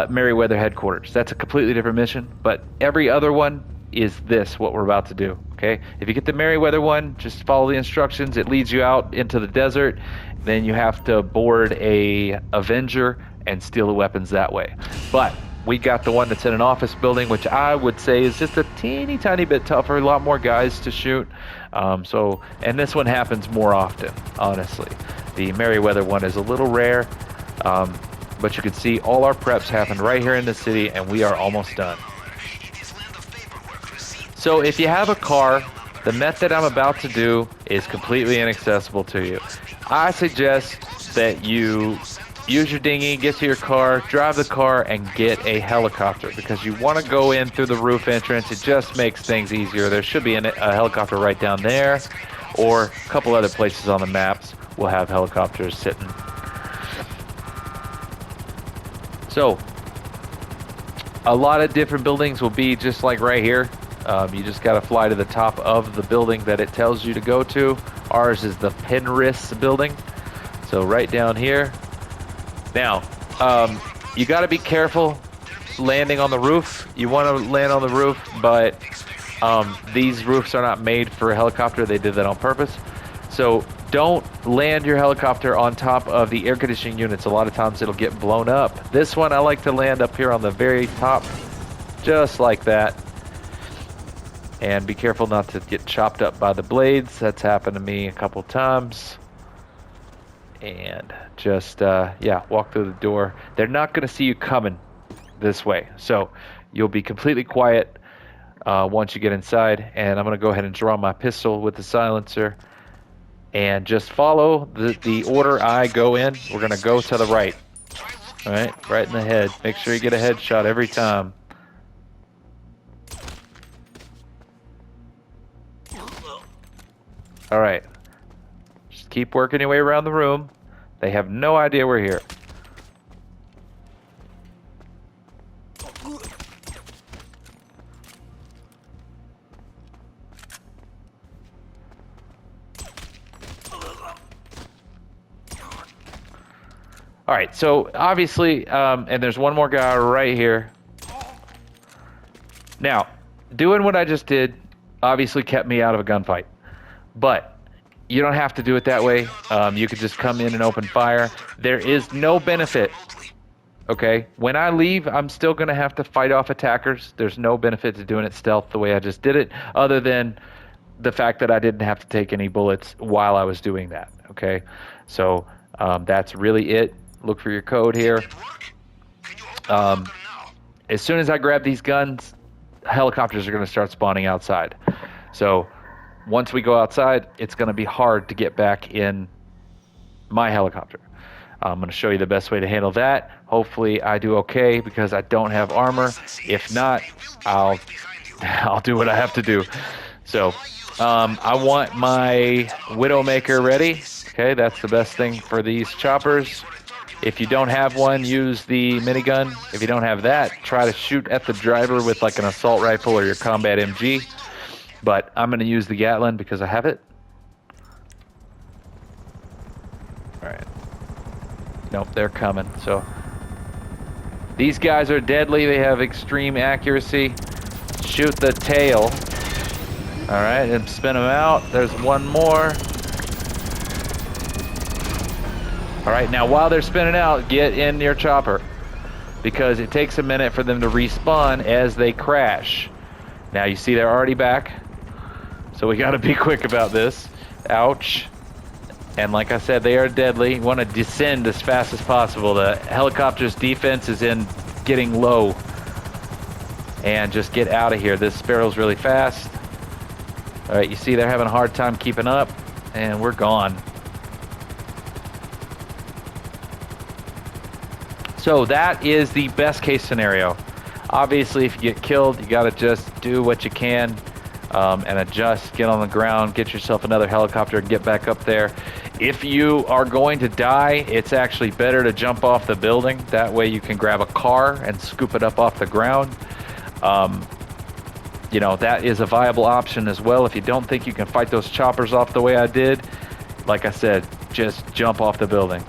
Merryweather headquarters. That's a completely different mission, but every other one is this, what we're about to do, okay? If you get the Merryweather one, just follow the instructions. It leads you out into the desert. Then you have to board a Avenger and steal the weapons that way. But we got the one that's in an office building, which I would say is just a teeny tiny bit tougher, a lot more guys to shoot. And this one happens more often, honestly. The Merryweather one is a little rare, but you can see all our preps happen right here in the city, and we are almost done. So if you have a car, the method I'm about to do is completely inaccessible to you. I suggest that you use your dinghy, get to your car, drive the car, and get a helicopter, because you want to go in through the roof entrance. It just makes things easier. There should be a helicopter right down there, or a couple other places on the maps will have helicopters sitting. So, a lot of different buildings will be just like right here. You just got to fly to the top of the building that it tells you to go to. Ours is the Penrith building. So right down here. Now, you got to be careful landing on the roof. You want to land on the roof, but these roofs are not made for a helicopter. They did that on purpose. So don't land your helicopter on top of the air conditioning units. A lot of times it'll get blown up. This one I like to land up here on the very top, just like that. And be careful not to get chopped up by the blades. That's happened to me a couple times. And just, walk through the door. They're not going to see you coming this way. So you'll be completely quiet once you get inside. And I'm going to go ahead and draw my pistol with the silencer. And just follow the order I go in. We're going to go to the right. All right, right in the head. Make sure you get a headshot every time. All right. Just keep working your way around the room. They have no idea we're here. All right, so obviously, and there's one more guy right here. Now, doing what I just did obviously kept me out of a gunfight. But you don't have to do it that way. You could just come in and open fire. There is no benefit. Okay? When I leave, I'm still going to have to fight off attackers. There's no benefit to doing it stealth the way I just did it, other than the fact that I didn't have to take any bullets while I was doing that. Okay? So that's really it. Look for your code here. As soon as I grab these guns, helicopters are going to start spawning outside. So once we go outside, it's going to be hard to get back in my helicopter. I'm going to show you the best way to handle that. Hopefully I do okay, because I don't have armor. If not, I'll do what I have to do. So I want my Widowmaker ready. Okay, that's the best thing for these choppers. If you don't have one, use the minigun. If you don't have that, try to shoot at the driver with like an assault rifle or your combat MG. But I'm going to use the Gatling because I have it. Alright. Nope, they're coming. So these guys are deadly. They have extreme accuracy. Shoot the tail. Alright, and spin them out. There's one more. Alright, now while they're spinning out, get in your chopper, because it takes a minute for them to respawn as they crash. Now you see they're already back, so we got to be quick about this. Ouch. And like I said, they are deadly. You want to descend as fast as possible. The helicopter's defense is in getting low. And just get out of here. This Sparrow's really fast. Alright, you see they're having a hard time keeping up, and we're gone. So that is the best case scenario. Obviously, if you get killed, you got to just do what you can and adjust, get on the ground, get yourself another helicopter, and get back up there. If you are going to die, it's actually better to jump off the building. That way you can grab a car and scoop it up off the ground. You know, that is a viable option as well. If you don't think you can fight those choppers off the way I did, like I said, just jump off the building.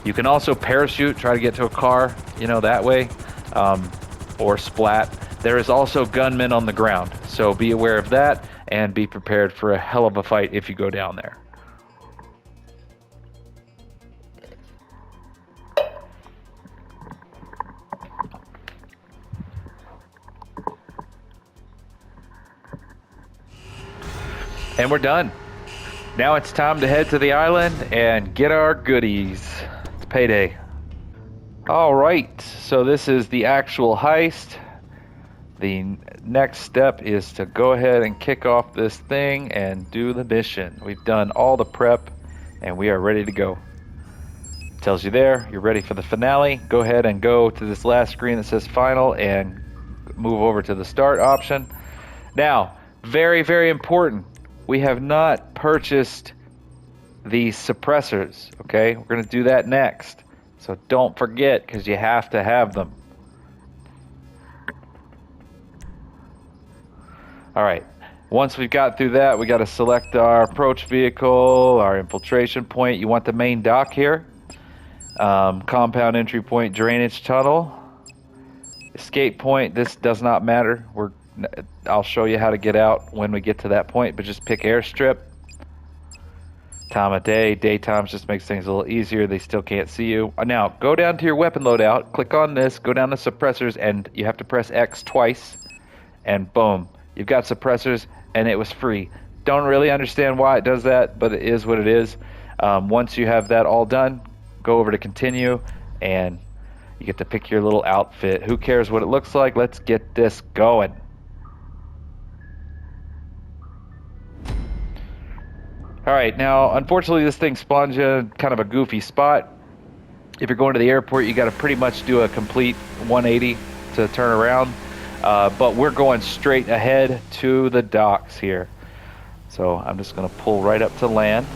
You can also parachute, try to get to a car, you know, that way. or splat. There is also gunmen on the ground, so be aware of that and be prepared for a hell of a fight if you go down there. And we're done. Now it's time to head to the island and get our goodies. It's payday. All right, so this is the actual heist. The next step is to go ahead and kick off this thing and do the mission. We've done all the prep and we are ready to go. It tells you there, you're ready for the finale. Go ahead and go to this last screen that says final and move over to the start option. Now, very, very important. We have not purchased the suppressors, okay? We're going to do that next. So don't forget, because you have to have them. All right, once we've got through that, we got to select our approach vehicle, our infiltration point. You want the main dock here. Compound entry point, drainage tunnel. Escape point, this does not matter. I'll show you how to get out when we get to that point, but just pick airstrip. Time of day, daytime just makes things a little easier. They still can't see you. Now, go down to your weapon loadout, click on this, go down to suppressors, and you have to press X twice, and boom, you've got suppressors, and it was free. Don't really understand why it does that, but it is what it is. Once you have that all done, go over to continue, and you get to pick your little outfit. Who cares what it looks like? Let's get this going. All right, now, unfortunately, this thing spawns you in kind of a goofy spot. If you're going to the airport, you got to pretty much do a complete 180 to turn around. But we're going straight ahead to the docks here. So I'm just going to pull right up to land.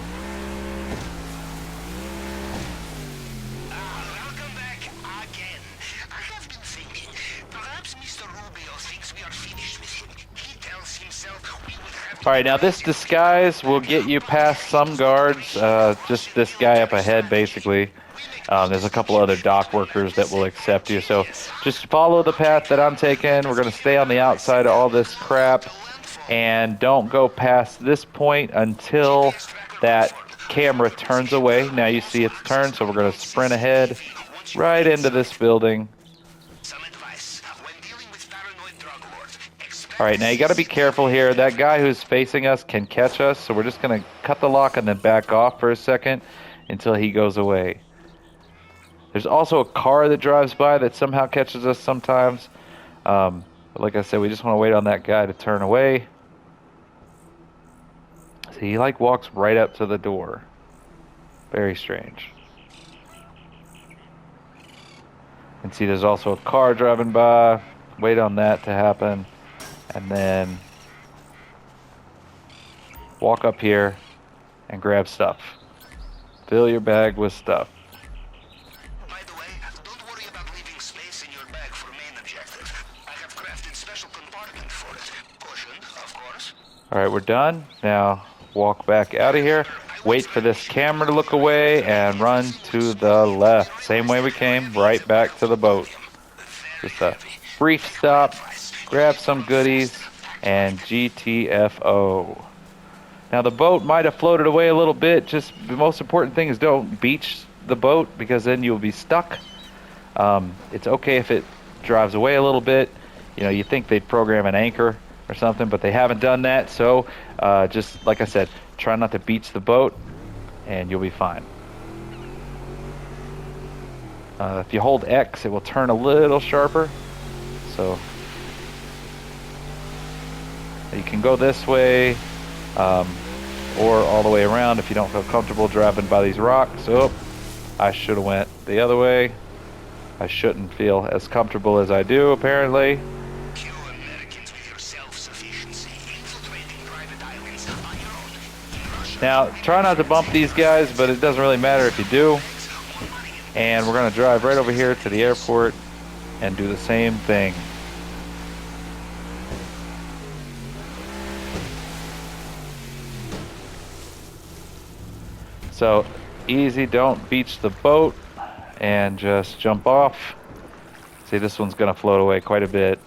Welcome back again. I have been thinking, perhaps Mr. Rubio thinks we are finished with him. He tells himself we would have to... All right, now this disguise will get you past some guards. Just this guy up ahead, basically. There's a couple other dock workers that will accept you. So just follow the path that I'm taking. We're going to stay on the outside of all this crap. And don't go past this point until that camera turns away. Now you see it's turned, so we're going to sprint ahead right into this building. All right, now you got to be careful here. That guy who's facing us can catch us, so we're just going to cut the lock and then back off for a second until he goes away. There's also a car that drives by that somehow catches us sometimes. But like I said, we just want to wait on that guy to turn away. See, he like walks right up to the door. Very strange. And see, there's also a car driving by. Wait on that to happen. And then walk up here and grab stuff. Fill your bag with stuff. By the way, don't worry about leaving space in your bag for main objective. I have crafted special compartment for it. Cushioned, of course. All right, we're done. Now walk back out of here. Wait for this camera to look away and run to the left. Same way we came, right back to the boat. Just a brief stop. Grab some goodies, and GTFO. Now the boat might have floated away a little bit. Just the most important thing is don't beach the boat, because then you'll be stuck. It's okay if it drives away a little bit. You know, you think they'd program an anchor or something, but they haven't done that. So just like I said, try not to beach the boat, and you'll be fine. If you hold X, it will turn a little sharper. So you can go this way, or all the way around if you don't feel comfortable driving by these rocks. Oh, I should have went the other way. I shouldn't feel as comfortable as I do, apparently. You Americans with your self-sufficiency, infiltrating private islands on your own. Now, try not to bump these guys, but it doesn't really matter if you do. And we're going to drive right over here to the airport and do the same thing. So easy, don't beach the boat and just jump off. See, this one's going to float away quite a bit.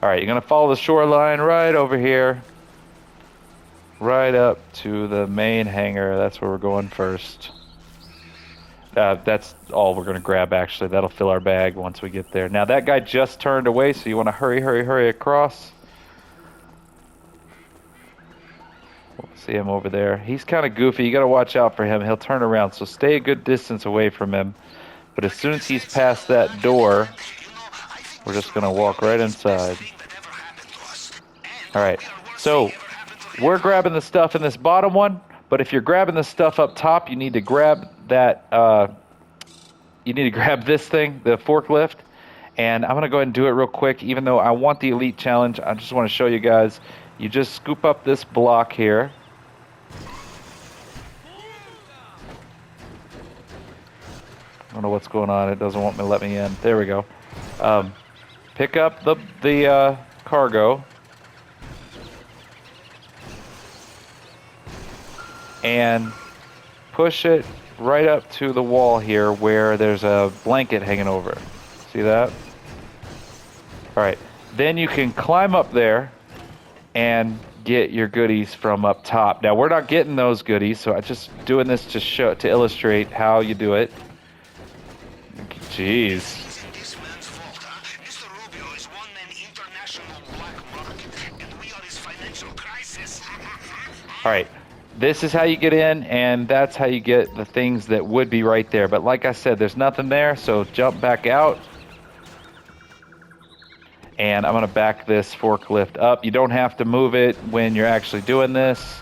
All right, you're going to follow the shoreline right over here. Right up to the main hangar. That's where we're going first. That's all we're going to grab, actually. That'll fill our bag once we get there. Now, that guy just turned away, so you want to hurry across. See him over there. He's kind of goofy. You got to watch out for him. He'll turn around, so stay a good distance away from him. But as soon as he's past that door, we're just going to walk right inside. All right, so we're grabbing the stuff in this bottom one, but if you're grabbing the stuff up top, you need to grab that, you need to grab this thing, the forklift, and I'm going to go ahead and do it real quick, even though I want the Elite Challenge. I just want to show you guys. You just scoop up this block here. I don't know what's going on. It doesn't want me to let me in. There we go. Pick up the cargo. And push it right up to the wall here where there's a blanket hanging over. See that? All right. Then you can climb up there and get your goodies from up top. Now, we're not getting those goodies, so I'm just doing this to illustrate how you do it. Jeez. All right. This is how you get in, and that's how you get the things that would be right there. But like I said, there's nothing there, so jump back out. And I'm going to back this forklift up. You don't have to move it when you're actually doing this.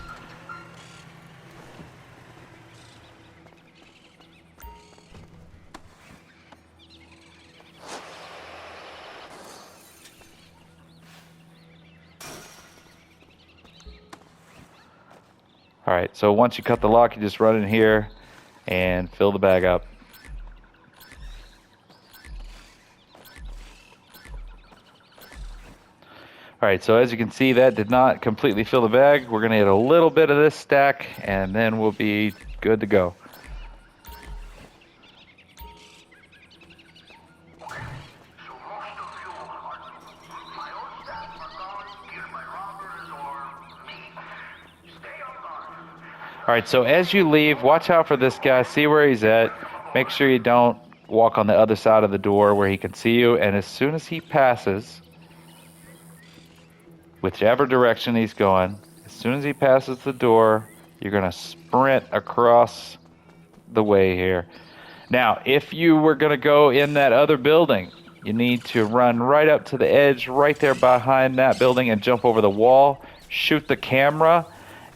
All right, so once you cut the lock, you just run in here and fill the bag up. All right, so as you can see, that did not completely fill the bag. We're gonna get a little bit of this stack, and then we'll be good to go. All right, so as you leave, watch out for this guy. See where he's at. Make sure you don't walk on the other side of the door where he can see you. And as soon as he passes, whichever direction he's going, as soon as he passes the door, you're going to sprint across the way here. Now, if you were going to go in that other building, you need to run right up to the edge, right there behind that building, and jump over the wall, shoot the camera,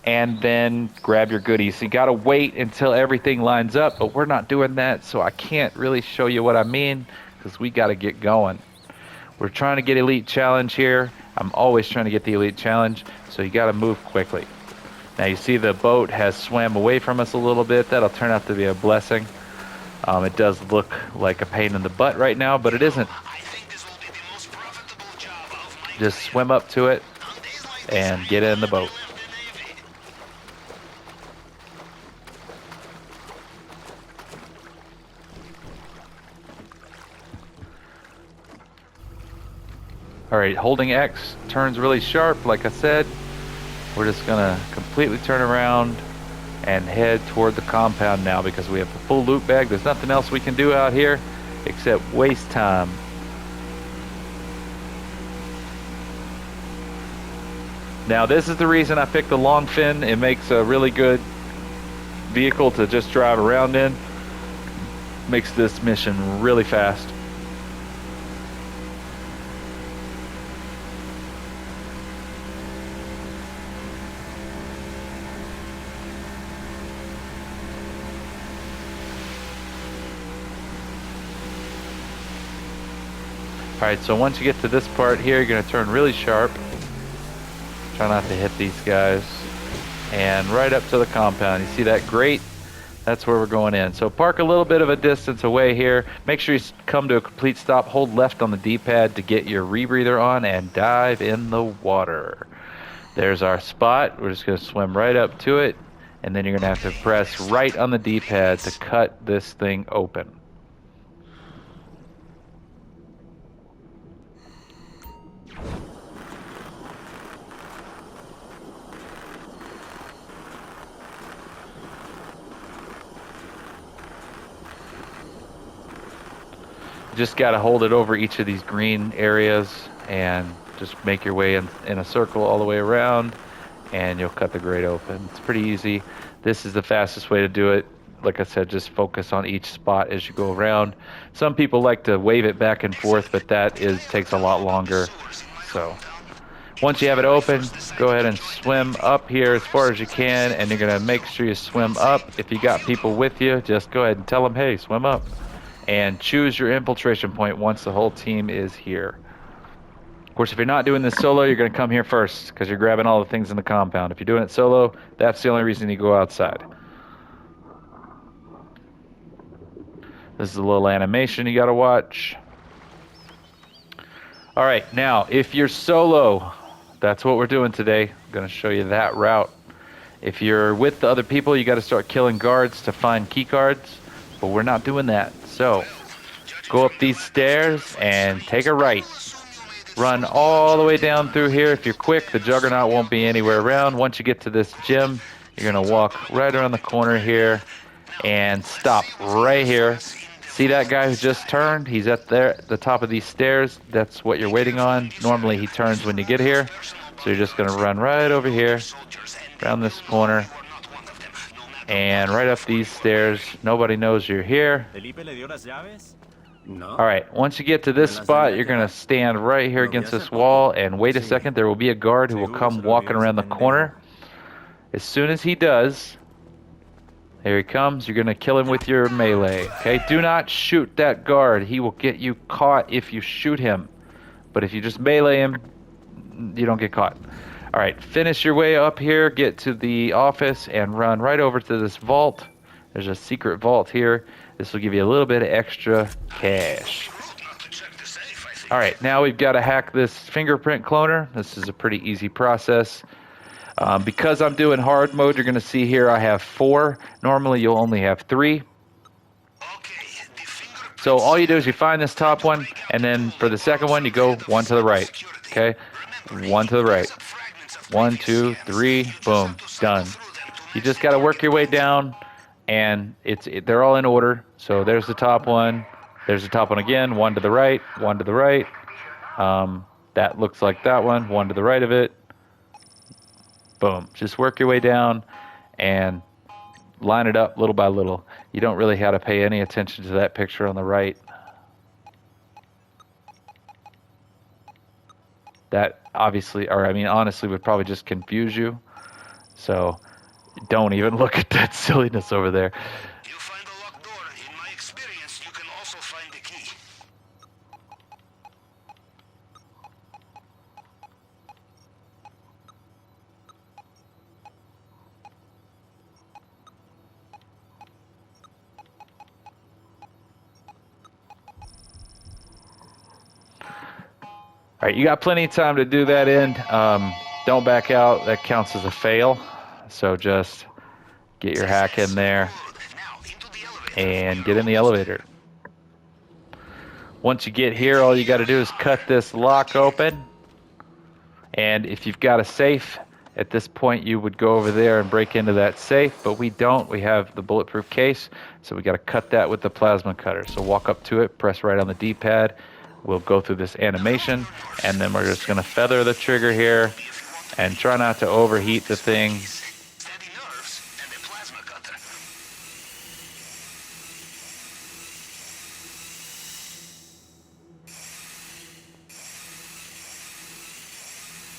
and then grab your goodies. So you got to wait until everything lines up, but we're not doing that, so I can't really show you what I mean because we got to get going. We're trying to get Elite Challenge here. I'm always trying to get the Elite Challenge, so you got to move quickly. Now you see the boat has swam away from us a little bit. That'll turn out to be a blessing. It does look like a pain in the butt right now, but it isn't. Just swim up to it and get in the boat. All right, holding X turns really sharp, like I said. We're just gonna completely turn around and head toward the compound now because we have the full loot bag. There's nothing else we can do out here except waste time. Now this is the reason I picked the long fin. It makes a really good vehicle to just drive around in. Makes this mission really fast. Alright, so once you get to this part here, you're going to turn really sharp. Try not to hit these guys. And right up to the compound. You see that grate? That's where we're going in. So park a little bit of a distance away here. Make sure you come to a complete stop. Hold left on the D-pad to get your rebreather on and dive in the water. There's our spot. We're just going to swim right up to it. And then you're going to have to press right on the D-pad to cut this thing open. Just got to hold it over each of these green areas and just make your way in a circle all the way around, and you'll cut the grate open. It's pretty easy. This is the fastest way to do it. Like I said, just focus on each spot as you go around. Some people like to wave it back and forth, but takes a lot longer. So once you have it open, go ahead and swim up here as far as you can, and you're going to make sure you swim up. If you got people with you, just go ahead and tell them, hey, swim up. And choose your infiltration point once the whole team is here. Of course, if you're not doing this solo, you're going to come here first because you're grabbing all the things in the compound. If you're doing it solo, that's the only reason you go outside. This is a little animation you got to watch. All right, now, if you're solo, that's what we're doing today. I'm going to show you that route. If you're with the other people, you got to start killing guards to find key cards, but we're not doing that. So, go up these stairs and take a right. Run all the way down through here. If you're quick, the Juggernaut won't be anywhere around. Once you get to this gym, you're going to walk right around the corner here and stop right here. See that guy who just turned? He's at the top of these stairs. That's what you're waiting on. Normally he turns when you get here. So you're just going to run right over here, around this corner, and right up these stairs. Nobody knows you're here. All right, once you get to this spot, you're going to stand right here against this wall and wait a second. There will be a guard who will come walking around the corner. As soon as he does, here he comes. You're going to kill him with your melee. Okay, do not shoot that guard. He will get you caught if you shoot him. But if you just melee him, you don't get caught. All right, finish your way up here, get to the office, and run right over to this vault. There's a secret vault here. This will give you a little bit of extra cash. All right, now we've got to hack this fingerprint cloner. This is a pretty easy process. Because I'm doing hard mode, you're going to see here I have 4. Normally you'll only have 3. So all you do is you find this top one, and then for the second one, you go 1 to the right. Okay? 1 to the right. 1, 2, 3, boom, done. You just got to work your way down, and they're all in order. So there's the top one. There's the top one again. 1 to the right. 1 to the right. That looks like that one. 1 to the right of it. Boom. Just work your way down and line it up little by little. You don't really have to pay any attention to that picture on the right. That obviously, or I mean honestly, would probably just confuse you. So don't even look at that silliness over there. You find a locked door. In my experience, you can also find the key. All right, you got plenty of time to do that in. Don't back out. That counts as a fail. So just get your hack in there and get in the elevator. Once you get here, all you got to do is cut this lock open. And if you've got a safe, at this point you would go over there and break into that safe, but we don't. We have the bulletproof case, so we got to cut that with the plasma cutter. So walk up to it, press right on the D-pad. We'll go through this animation, and then we're just going to feather the trigger here and try not to overheat the thing. Steady nerves and a plasma cutter.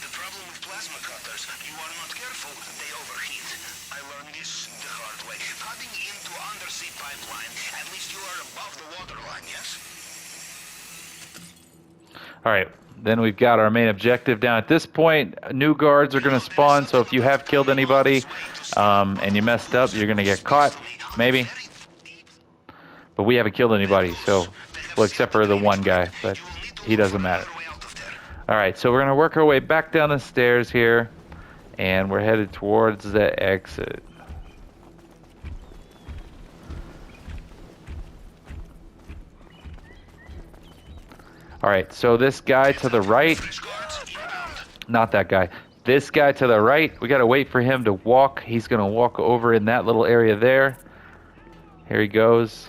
The problem with plasma cutters, you are not careful, they overheat. I learned this the hard way. Cutting into undersea pipeline, at least you are above the waterline, yes? All right, then we've got our main objective down. At this point, new guards are going to spawn, so if you have killed anybody and you messed up, you're going to get caught, maybe. But we haven't killed anybody, so, well, except for the one guy, but he doesn't matter. All right, so we're going to work our way back down the stairs here, and we're headed towards the exit. All right, so this guy to the right, not that guy, this guy to the right, we got to wait for him to walk. He's going to walk over in that little area there. Here he goes.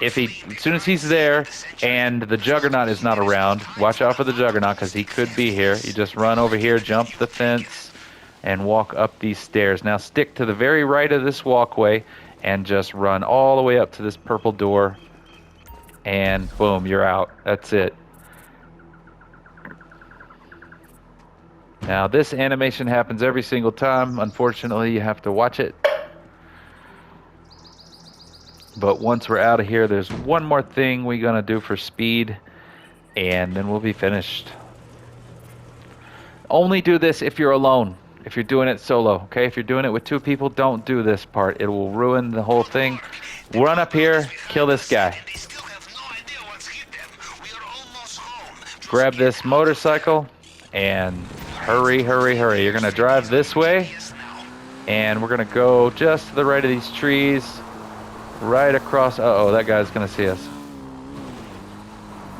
as soon as he's there and the Juggernaut is not around, watch out for the Juggernaut because he could be here. You just run over here, jump the fence, and walk up these stairs. Now stick to the very right of this walkway and just run all the way up to this purple door. And boom, you're out. That's it. Now this animation happens every single time. Unfortunately, you have to watch it. But once we're out of here, there's one more thing we're going to do for speed, and then we'll be finished. Only do this if you're alone, if you're doing it solo, okay? If you're doing it with two people, don't do this part. It will ruin the whole thing. Run up here, kill this guy. Grab this motorcycle, and hurry, hurry, hurry. You're going to drive this way, and we're going to go just to the right of these trees. Right across. Uh-oh, that guy's gonna see us.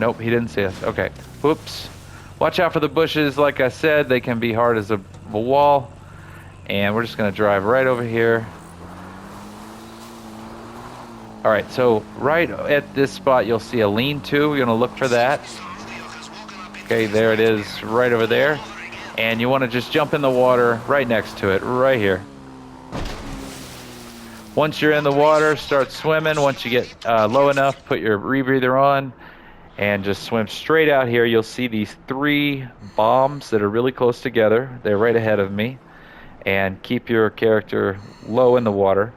Nope, he didn't see us. Okay. Whoops. Watch out for the bushes. Like I said, they can be hard as a wall. And we're just gonna drive right over here. Alright, so right at this spot you'll see a lean-to. We're gonna look for that. Okay, there it is, right over there. And you want to just jump in the water right next to it, right here. Once you're in the water, start swimming. Once you get low enough, put your rebreather on and just swim straight out here. You'll see these 3 bombs that are really close together. They're right ahead of me. And keep your character low in the water.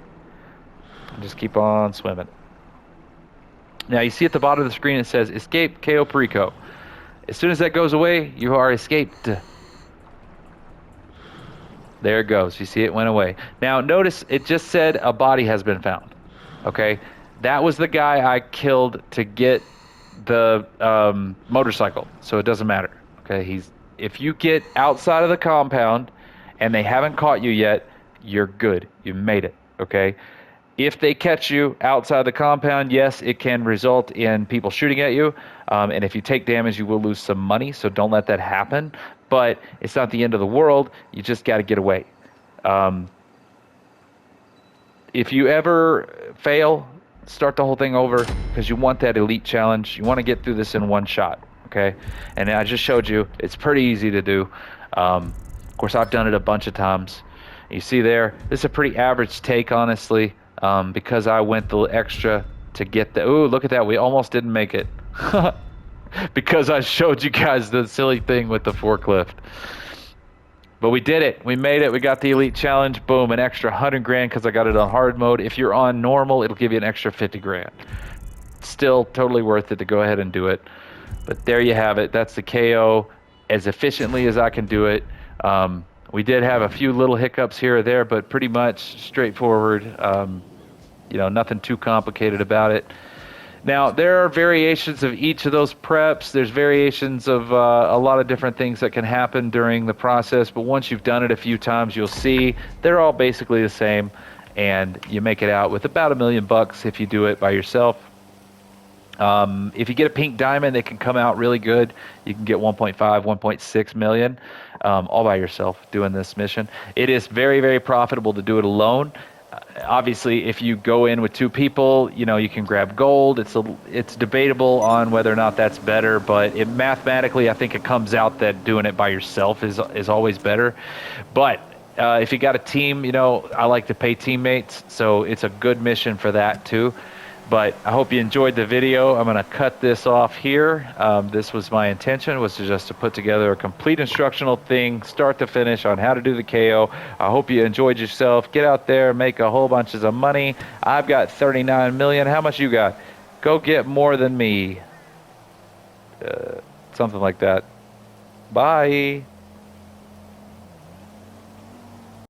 And just keep on swimming. Now you see at the bottom of the screen it says Escape Cayo Perico. As soon as that goes away, you are escaped. There it goes. You see it went away. Now notice it just said a body has been found. Okay, that was the guy I killed to get the motorcycle. So it doesn't matter. Okay, if you get outside of the compound and they haven't caught you yet, you're good. You made it. Okay. If they catch you outside the compound, yes, it can result in people shooting at you. And if you take damage, you will lose some money. So don't let that happen. But it's not the end of the world. You just got to get away. If you ever fail, start the whole thing over because you want that elite challenge. You want to get through this in one shot. Okay. And I just showed you. It's pretty easy to do. Of course, I've done it a bunch of times. You see there, this is a pretty average take, honestly. Because I went the extra to get the... Ooh, look at that. We almost didn't make it. Because I showed you guys the silly thing with the forklift. But we did it. We made it. We got the Elite Challenge. Boom, an extra 100 grand because I got it on hard mode. If you're on normal, it'll give you an extra 50 grand. Still totally worth it to go ahead and do it. But there you have it. That's the KO as efficiently as I can do it. We did have a few little hiccups here or there, but pretty much straightforward. You know, nothing too complicated about it. Now, there are variations of each of those preps. There's variations of a lot of different things that can happen during the process, but once you've done it a few times, you'll see they're all basically the same, and you make it out with about $1 million if you do it by yourself. If you get a pink diamond, they can come out really good. You can get 1.5, 1.6 million all by yourself doing this mission. It is very, very profitable to do it alone. Obviously, if you go in with 2 people, you know, you can grab gold. It's debatable on whether or not that's better, but mathematically, I think it comes out that doing it by yourself is always better. But if you got a team, you know, I like to pay teammates, so it's a good mission for that too. But I hope you enjoyed the video. I'm going to cut this off here. This was my intention, was just to put together a complete instructional thing, start to finish, on how to do the KO. I hope you enjoyed yourself. Get out there, make a whole bunch of money. I've got 39 million. How much you got? Go get more than me. Something like that. Bye.